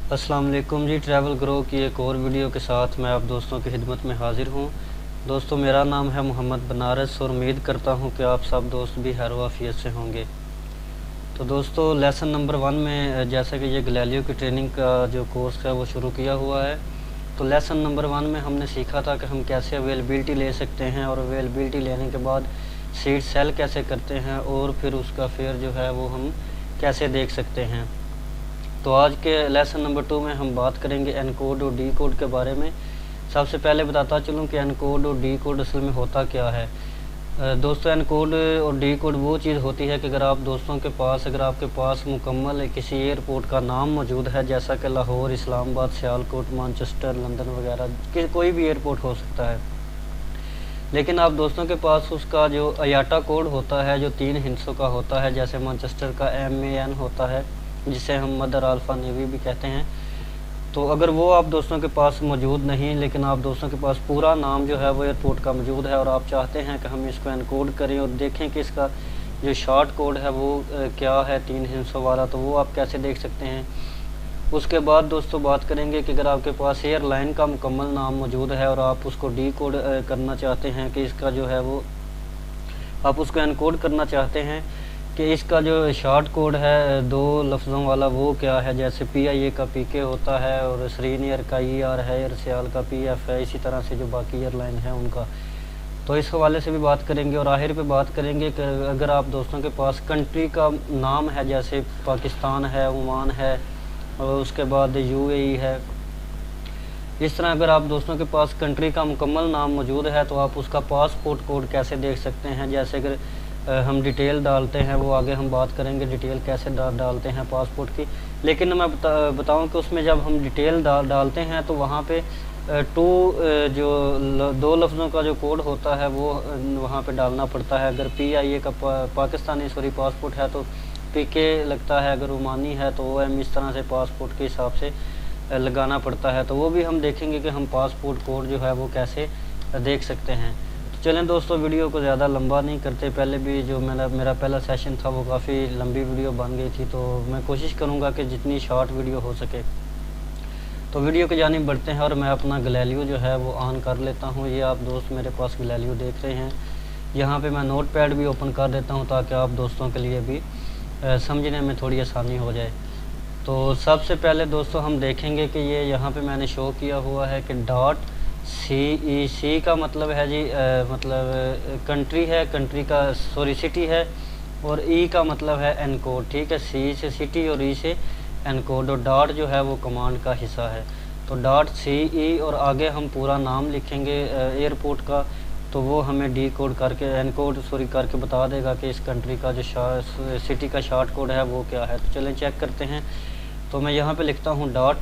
अस्सलाम वालेकुम जी। Travel grow की एक और वीडियो के साथ मैं आप दोस्तों की खिदमत में हाज़िर हूँ। दोस्तों, मेरा नाम है मोहम्मद बनारस और उम्मीद करता हूँ कि आप सब दोस्त भी खैर वाफियत से होंगे। तो दोस्तों, लेसन नंबर 1 में जैसा कि ये गैलीलियो की ट्रेनिंग का जो कोर्स है वो शुरू किया हुआ है। तो लेसन नंबर 1 में हमने सीखा था कि हम कैसे अवेलेबिलिटी ले सकते हैं और अवेलेबिलिटी लेने के बाद सीट सेल कैसे करते हैं और फिर उसका फेयर जो है वो हम कैसे देख सकते हैं। तो आज के लेसन नंबर 2 में हम बात करेंगे एनकोड और डी कोड के बारे में। सबसे पहले बताता चलूँ कि एनकोड और डी कोड असल में होता क्या है। दोस्तों, एनकोड और डी कोड वो चीज़ होती है कि अगर आपके पास मुकम्मल किसी एयरपोर्ट का नाम मौजूद है, जैसा कि लाहौर, इस्लामाबाद, सियालकोट, मैनचेस्टर, लंदन वगैरह कोई भी एयरपोर्ट हो सकता है, लेकिन आप दोस्तों के पास उसका जो अयाटा कोड होता है जो 3 हिस्सों का होता है, जैसे मैनचेस्टर का MAN होता है जिसे हम मदर अल्फ़ा नेवी भी कहते हैं। तो अगर वो आप दोस्तों के पास मौजूद नहीं, लेकिन आप दोस्तों के पास पूरा नाम जो है वो एयरपोर्ट का मौजूद है और आप चाहते हैं कि हम इसको एनकोड करें और देखें कि इसका जो शॉर्ट कोड है वो क्या है 3 हिस्सों वाला, तो वो आप कैसे देख सकते हैं। उसके बाद दोस्तों बात करेंगे कि अगर आपके पास एयरलाइन का मुकम्मल नाम मौजूद है और आप उसको डी कोड करना चाहते हैं कि इसका जो है वो आप उसको एनकोड करना चाहते हैं कि इसका जो शॉर्ट कोड है 2 लफ्ज़ों वाला वो क्या है, जैसे PIA का PK होता है और श्रीनियर का ER है, एयर सियाल का PF है, इसी तरह से जो बाकी एयरलाइन है उनका। तो इस हवाले से भी बात करेंगे और आखिर पे बात करेंगे कि अगर आप दोस्तों के पास कंट्री का नाम है, जैसे पाकिस्तान है, ओमान है और उसके बाद UAE है, इस तरह अगर आप दोस्तों के पास कंट्री का मुकम्मल नाम मौजूद है तो आप उसका पासपोर्ट कोड कैसे देख सकते हैं। जैसे अगर हम डिटेल डालते हैं, वो आगे हम बात करेंगे डिटेल कैसे डालते हैं पासपोर्ट की, लेकिन मैं बताऊं कि उसमें जब हम डिटेल डालते हैं तो वहाँ पे जो 2 लफ्ज़ों का जो कोड होता है वो वहाँ पे डालना पड़ता है। अगर PIA का पाकिस्तानी पासपोर्ट है तो PK लगता है, अगर ओमानी है तो OM, इस तरह से पासपोर्ट के हिसाब से लगाना पड़ता है। तो वो भी हम देखेंगे कि हम पासपोर्ट कोड जो है वो कैसे देख सकते हैं। तो चलें दोस्तों, वीडियो को ज़्यादा लंबा नहीं करते। पहले भी जो मेरा पहला सेशन था वो काफ़ी लंबी वीडियो बन गई थी, तो मैं कोशिश करूँगा कि जितनी शॉर्ट वीडियो हो सके। तो वीडियो की जानिब बढ़ते हैं और मैं अपना गैलीलियो जो है वो ऑन कर लेता हूँ। ये आप दोस्त मेरे पास गैलीलियो देख रहे हैं। यहाँ पे मैं नोट पैड भी ओपन कर देता हूँ ताकि आप दोस्तों के लिए भी समझने में थोड़ी आसानी हो जाए। तो सबसे पहले दोस्तों हम देखेंगे कि ये यहाँ पे मैंने शो किया हुआ है कि .CEC का मतलब है जी मतलब कंट्री है, कंट्री का सिटी है, और E का मतलब है एनकोड। ठीक है, C से सिटी और E से एनकोड, और डॉट जो है वो कमांड का हिस्सा है। तो .CE और आगे हम पूरा नाम लिखेंगे एयरपोर्ट का, तो वो हमें डी कोड करके एनकोड करके बता देगा कि इस कंट्री का जो सिटी का शॉर्ट कोड है वो क्या है। तो चलें चेक करते हैं। तो मैं यहाँ पे लिखता हूँ डॉट,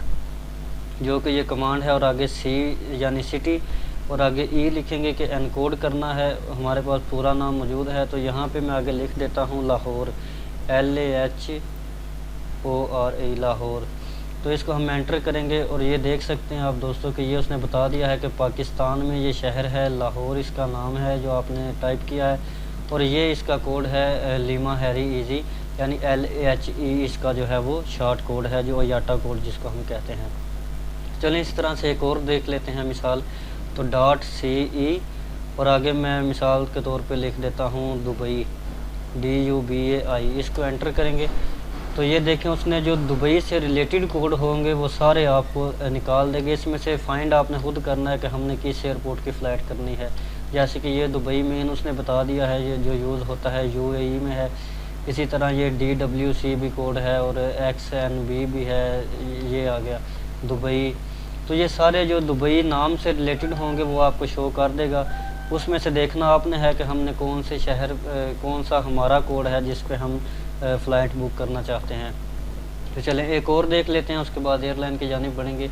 जो कि ये कमांड है, और आगे C यानी सिटी और आगे E लिखेंगे कि एनकोड करना है। हमारे पास पूरा नाम मौजूद है, तो यहाँ पे मैं आगे लिख देता हूँ लाहौर, LAHORE लाहौर। तो इसको हम एंटर करेंगे और ये देख सकते हैं आप दोस्तों कि ये उसने बता दिया है कि पाकिस्तान में ये शहर है, लाहौर इसका नाम है जो आपने टाइप किया है, और ये इसका कोड है लीमा हैरी ईजी यानी LHE इसका जो है वो शॉर्ट कोड है, जो अयाटा कोड जिसको हम कहते हैं। चलें इस तरह से एक और देख लेते हैं मिसाल। तो .CE और आगे मैं मिसाल के तौर पे लिख देता हूँ दुबई, DUBAI। इसको एंटर करेंगे तो ये देखें उसने जो दुबई से रिलेटेड कोड होंगे वो सारे आपको निकाल देंगे। इसमें से फाइंड आपने खुद करना है कि हमने किस एयरपोर्ट की फ़्लाइट करनी है। जैसे कि ये दुबई मेन उसने बता दिया है, ये जो यूज़ होता है UAE में है। इसी तरह ये DWC भी कोड है और XNB भी है, ये आ गया दुबई। तो ये सारे जो दुबई नाम से रिलेटेड होंगे वो आपको शो कर देगा। उसमें से देखना आपने है कि हमने कौन से शहर कौन सा हमारा कोड है जिस पे हम फ़्लाइट बुक करना चाहते हैं। तो चलें एक और देख लेते हैं, उसके बाद एयरलाइन की जानिब बढ़ेंगे।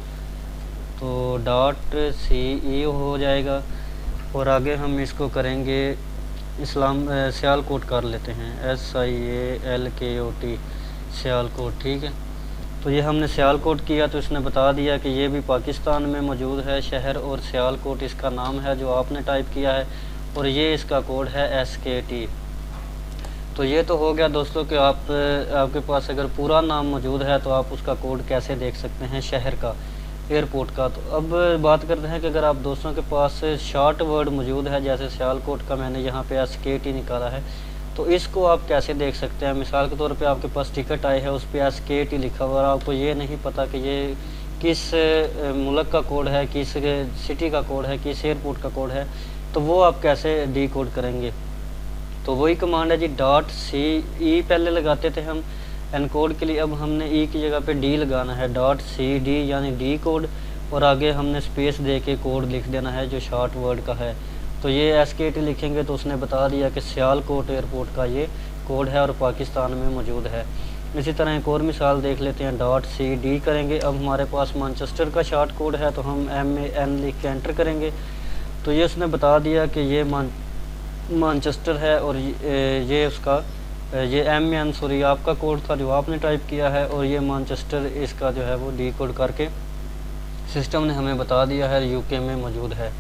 तो .CE हो जाएगा और आगे हम इसको करेंगे सियालकोट कर लेते हैं, SIALKOT सियालकोट। ठीक है, तो ये हमने सियालकोट किया तो इसने बता दिया कि ये भी पाकिस्तान में मौजूद है शहर, और सियालकोट इसका नाम है जो आपने टाइप किया है, और ये इसका कोड है SKT। तो ये तो हो गया दोस्तों कि आपके पास अगर पूरा नाम मौजूद है तो आप उसका कोड कैसे देख सकते हैं शहर का, एयरपोर्ट का। तो अब बात करते हैं कि अगर आप दोस्तों के पास शॉर्ट वर्ड मौजूद है, जैसे सियालकोट का मैंने यहाँ पे SKT निकाला है, तो इसको आप कैसे देख सकते हैं। मिसाल के तौर पे आपके पास टिकट आए है, उस पर SKT लिखा हुआ और आपको ये नहीं पता कि ये किस मुल्क का कोड है, किस सिटी का कोड है, किस एयरपोर्ट का कोड है, तो वो आप कैसे डी कोड करेंगे। तो वही कमांड है जी .CE पहले लगाते थे हम एनकोड के लिए, अब हमने ई की जगह पे डी लगाना है, .CD यानी डी कोड, और आगे हमने स्पेस दे के कोड लिख देना है जो शॉर्ट वर्ड का है। तो ये SKT लिखेंगे तो उसने बता दिया कि सियालकोट एयरपोर्ट का ये कोड है और पाकिस्तान में मौजूद है। इसी तरह एक और मिसाल देख लेते हैं, .CD करेंगे। अब हमारे पास मैनचेस्टर का शॉर्ट कोड है तो हम MAN लिख के एंटर करेंगे, तो ये उसने बता दिया कि ये मैनचेस्टर है और ये उसका ये MAN सॉरी आपका कोड था जो आपने टाइप किया है, और ये मैनचेस्टर इसका जो है वो डी कोड करके सिस्टम ने हमें बता दिया है UK में मौजूद है।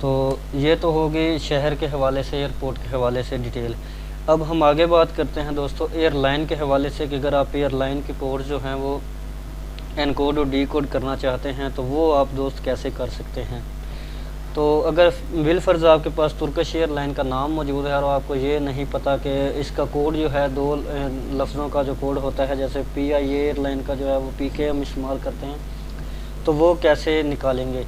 तो ये तो होगी शहर के हवाले से, एयरपोर्ट के हवाले से डिटेल। अब हम आगे बात करते हैं दोस्तों एयरलाइन के हवाले से कि अगर आप एयरलाइन के कोड जो हैं वो एनकोड और डी कोड करना चाहते हैं तो वो आप दोस्त कैसे कर सकते हैं। तो अगर बिलफर्ज आपके पास तुर्किश एयरलाइन का नाम मौजूद है और आपको ये नहीं पता कि इसका कोड जो है दो लफ्ज़ों का जो कोड होता है, जैसे PIA एयरलाइन का जो है वो PK हम इस्तेमाल करते हैं, तो वो कैसे निकालेंगे।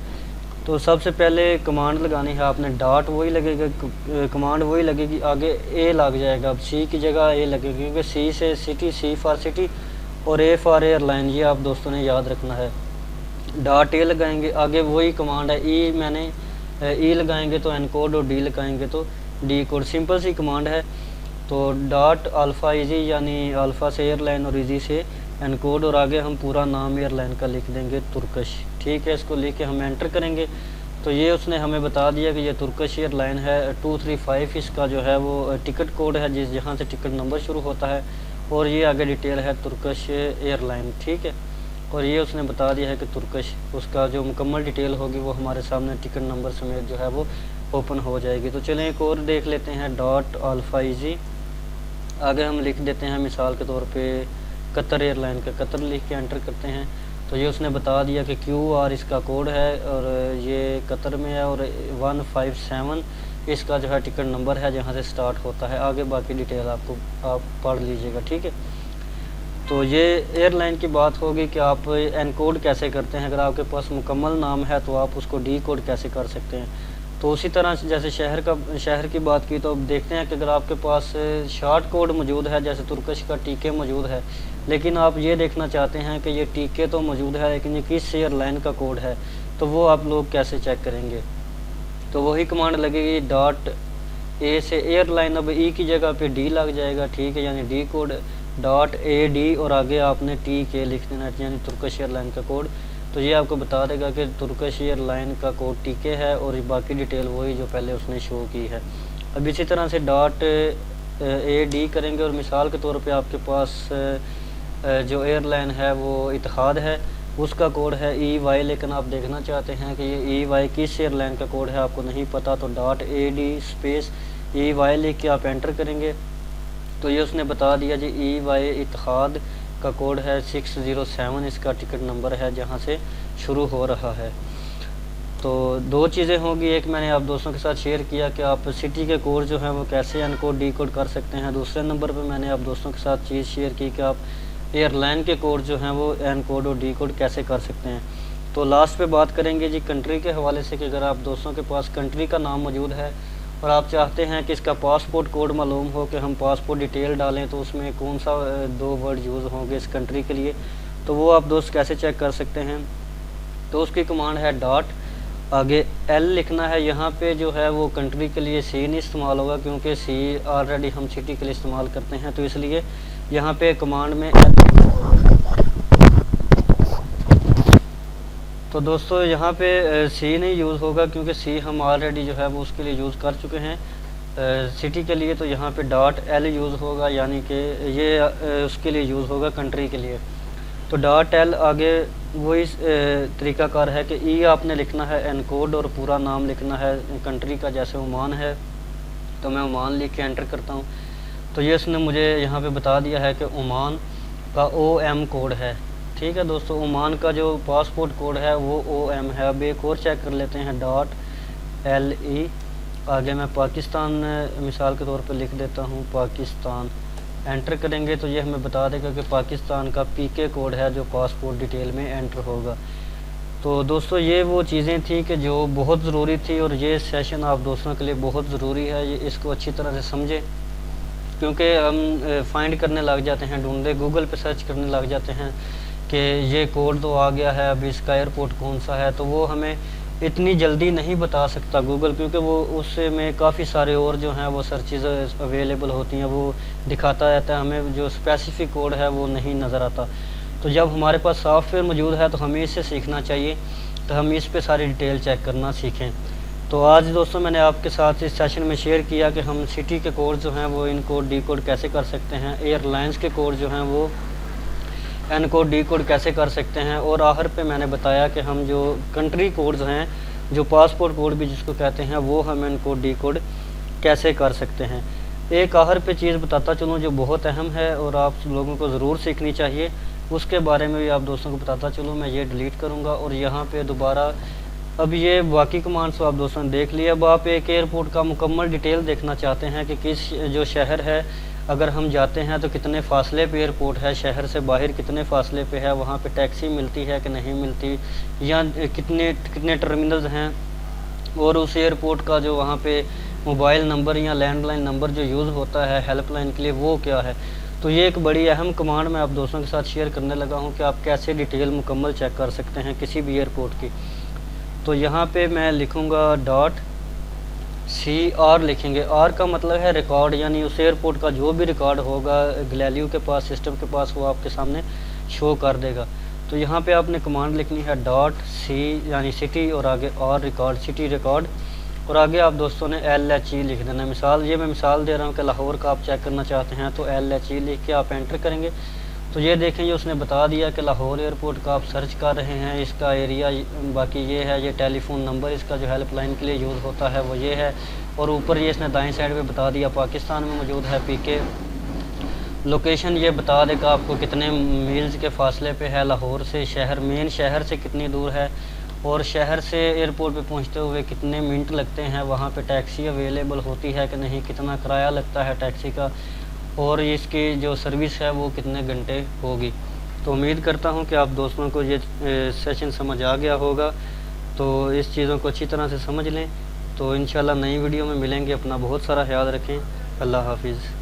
तो सबसे पहले कमांड लगानी है आपने, डॉट वही लगेगा, कमांड वही लगेगी, आगे A लग जाएगा। अब C की जगह A लगेगी क्योंकि C से सिटी, C फॉर सिटी और A फॉर एयरलाइन, ये आप दोस्तों ने याद रखना है। .A लगाएंगे, आगे वही कमांड है, E मैंने E लगाएंगे तो एनकोड और D लगाएंगे तो डी कोड, सिंपल सी कमांड है। तो .alpha easy यानी अल्फ़ा से एयरलाइन और इजी से एनकोड, और आगे हम पूरा नाम एयरलाइन का लिख देंगे तुर्किश, ठीक है। इसको लिख के हम एंटर करेंगे तो ये उसने हमें बता दिया कि ये तुर्किश एयरलाइन है। 235 इसका जो है वो टिकट कोड है, जिस जहाँ से टिकट नंबर शुरू होता है, और ये आगे डिटेल है तुर्किश एयरलाइन, ठीक है। और ये उसने बता दिया है कि तुर्किश, उसका जो मुकम्मल डिटेल होगी वो हमारे सामने टिकट नंबर समेत जो है वो ओपन हो जाएगी। तो चलें एक और देख लेते हैं, .alpha easy, आगे हम लिख देते हैं मिसाल के तौर पे कतर एयरलाइन का, कतर लिख के एंटर करते हैं तो ये उसने बता दिया कि QR इसका कोड है और ये कतर में है, और 157 इसका जो है टिकट नंबर है जहाँ से स्टार्ट होता है। आगे बाकी डिटेल आप पढ़ लीजिएगा, ठीक है। तो ये एयरलाइन की बात होगी कि आप एनकोड कैसे करते हैं। अगर आपके पास मुकम्मल नाम है तो आप उसको डी कोड कैसे कर सकते हैं। तो उसी तरह जैसे शहर की बात की, तो अब देखते हैं कि अगर आपके पास शॉर्ट कोड मौजूद है, जैसे तुर्किश का TK मौजूद है, लेकिन आप ये देखना चाहते हैं कि ये TK तो मौजूद है लेकिन ये किस एयरलाइन का कोड है, तो वो आप लोग कैसे चेक करेंगे। तो वही कमांड लगेगी, .A से एयरलाइन, अब E की जगह पे D लग जाएगा, ठीक है, यानी डी कोड, .AD और आगे आपने TK लिख देना यानी तुर्किश एयरलाइन का कोड। तो ये आपको बता देगा कि तुर्किश एयरलाइन का कोड TK है और बाकी डिटेल वही जो पहले उसने शो की है। अब इसी तरह से .AD करेंगे और मिसाल के तौर पे आपके पास जो एयरलाइन है वो इत्तेहाद है, उसका कोड है EY, लेकिन आप देखना चाहते हैं कि ये EY किस एयरलाइन का कोड है, आपको नहीं पता, तो .AD स्पेस EY लिख के आप एंटर करेंगे तो ये उसने बता दिया जी EY इत्तेहाद का कोड है 607 इसका टिकट नंबर है जहाँ से शुरू हो रहा है। तो दो चीज़ें होंगी, एक मैंने आप दोस्तों के साथ शेयर किया कि आप सिटी के कोड जो हैं वो कैसे एनकोड डी कोड कर सकते हैं। दूसरे नंबर पे मैंने आप दोस्तों के साथ चीज़ शेयर की कि आप एयरलाइन के कोड जो हैं वो एनकोड और डी कोड कैसे कर सकते हैं। तो लास्ट पे बात करेंगे जी कंट्री के हवाले से कि अगर आप दोस्तों के पास कंट्री का नाम मौजूद है और आप चाहते हैं कि इसका पासपोर्ट कोड मालूम हो कि हम पासपोर्ट डिटेल डालें तो उसमें कौन सा 2 वर्ड यूज़ होंगे इस कंट्री के लिए, तो वो आप दोस्त कैसे चेक कर सकते हैं। तो उसकी कमांड है आगे L लिखना है। यहाँ पे जो है वो कंट्री के लिए C नहीं इस्तेमाल होगा क्योंकि C ऑलरेडी हम सिटी के लिए इस्तेमाल करते हैं, तो इसलिए यहाँ पे कमांड में तो दोस्तों यहाँ पे C नहीं यूज़ होगा क्योंकि C हम ऑलरेडी जो है वो उसके लिए यूज़ कर चुके हैं सिटी के लिए। तो यहाँ पे .L यूज़ होगा, यानी कि ये उसके लिए यूज़ होगा कंट्री के लिए। तो .L आगे वही तरीक़ाकार है कि E आपने लिखना है एनकोड और पूरा नाम लिखना है कंट्री का, जैसे ओमान है तो मैं ओमान लिख के एंटर करता हूँ। तो ये इसने मुझे यहाँ पे बता दिया है कि ओमान का OM कोड है। ठीक है दोस्तों, ओमान का जो पासपोर्ट कोड है वो OM है। अब एक और चेक कर लेते हैं, .LE। आगे मैं पाकिस्तान मिसाल के तौर पे लिख देता हूँ, पाकिस्तान। एंटर करेंगे तो ये हमें बता देगा कि पाकिस्तान का PK कोड है जो पासपोर्ट डिटेल में एंटर होगा। तो दोस्तों ये वो चीज़ें थी कि जो बहुत ज़रूरी थी, और ये सेशन आप दोस्तों के लिए बहुत ज़रूरी है। ये इसको अच्छी तरह से समझें, क्योंकि हम फाइंड करने लग जाते हैं, ढूंढते गूगल पे सर्च करने लग जाते हैं कि ये कोड तो आ गया है, अभी इसका एयरपोर्ट कौन सा है। तो वो हमें इतनी जल्दी नहीं बता सकता गूगल, क्योंकि वो उससे में काफ़ी सारे और जो हैं वो सर्चेज अवेलेबल होती हैं, वो दिखाता रहता है, हमें जो स्पेसिफिक कोड है वो नहीं नज़र आता। तो जब हमारे पास सॉफ्टवेयर मौजूद है तो हमें इससे सीखना चाहिए, तो हम इस पे सारी डिटेल चेक करना सीखें। तो आज दोस्तों मैंने आपके साथ इस सेशन में शेयर किया कि हम सिटी के कोड जो हैं वो इनकोड डीकोड कैसे कर सकते हैं, एयरलाइंस के कोड जो हैं वो एनकोड डीकोड कैसे कर सकते हैं, और आखिर पे मैंने बताया कि हम जो कंट्री कोड्स हैं, जो पासपोर्ट कोड भी जिसको कहते हैं, वो हम एनकोड डीकोड कैसे कर सकते हैं। एक आखिर पे चीज़ बताता चलूँ जो बहुत अहम है और आप लोगों को ज़रूर सीखनी चाहिए, उसके बारे में भी आप दोस्तों को बताता चलूँ। मैं ये डिलीट करूँगा और यहाँ पे दोबारा, अब ये बाकी कमांड्स तो आप दोस्तों ने देख लिया। अब आप एक एयरपोर्ट का मुकम्मल डिटेल देखना चाहते हैं कि किस जो शहर है अगर हम जाते हैं तो कितने फ़ासले पे एयरपोर्ट है, शहर से बाहर कितने फ़ासले पे है, वहाँ पे टैक्सी मिलती है कि नहीं मिलती, या कितने टर्मिनल्स हैं, और उस एयरपोर्ट का जो वहाँ पे मोबाइल नंबर या लैंडलाइन नंबर जो यूज़ होता है हेल्पलाइन के लिए, वो क्या है। तो ये एक बड़ी अहम कमांड मैं आप दोस्तों के साथ शेयर करने लगा हूँ कि आप कैसे डिटेल मुकम्मल चेक कर सकते हैं किसी भी एयरपोर्ट की। तो यहाँ पे मैं लिखूँगा .CR लिखेंगे। R का मतलब है रिकॉर्ड, यानी उस एयरपोर्ट का जो भी रिकॉर्ड होगा गैलीलियो के पास, सिस्टम के पास, वो आपके सामने शो कर देगा। तो यहाँ पे आपने कमांड लिखनी है .C यानी सिटी, और आगे R रिकॉर्ड, सिटी रिकॉर्ड, और आगे आप दोस्तों ने LHE लिख देना। मिसाल, ये मैं मिसाल दे रहा हूँ कि लाहौर का आप चेक करना चाहते हैं तो LHE लिख के आप एंटर करेंगे। तो ये देखें, ये उसने बता दिया कि लाहौर एयरपोर्ट का आप सर्च कर रहे हैं, इसका एरिया बाकी ये है, ये टेलीफोन नंबर इसका जो हेल्पलाइन के लिए यूज़ होता है वो ये है, और ऊपर ये इसने दाएं साइड पे बता दिया पाकिस्तान में मौजूद है PK। लोकेशन ये बता देगा आपको कितने मील्स के फासले पे है लाहौर से, शहर मेन शहर से कितनी दूर है, और शहर से एयरपोर्ट पे पहुंचते हुए कितने मिनट लगते हैं, वहाँ पे टैक्सी अवेलेबल होती है कि नहीं, कितना किराया लगता है टैक्सी का, और इसकी जो सर्विस है वो कितने घंटे होगी। तो उम्मीद करता हूँ कि आप दोस्तों को ये सेशन समझ आ गया होगा। तो इस चीज़ों को अच्छी तरह से समझ लें। तो इंशाल्लाह नई वीडियो में मिलेंगे। अपना बहुत सारा ख्याल रखें। अल्लाह हाफिज़।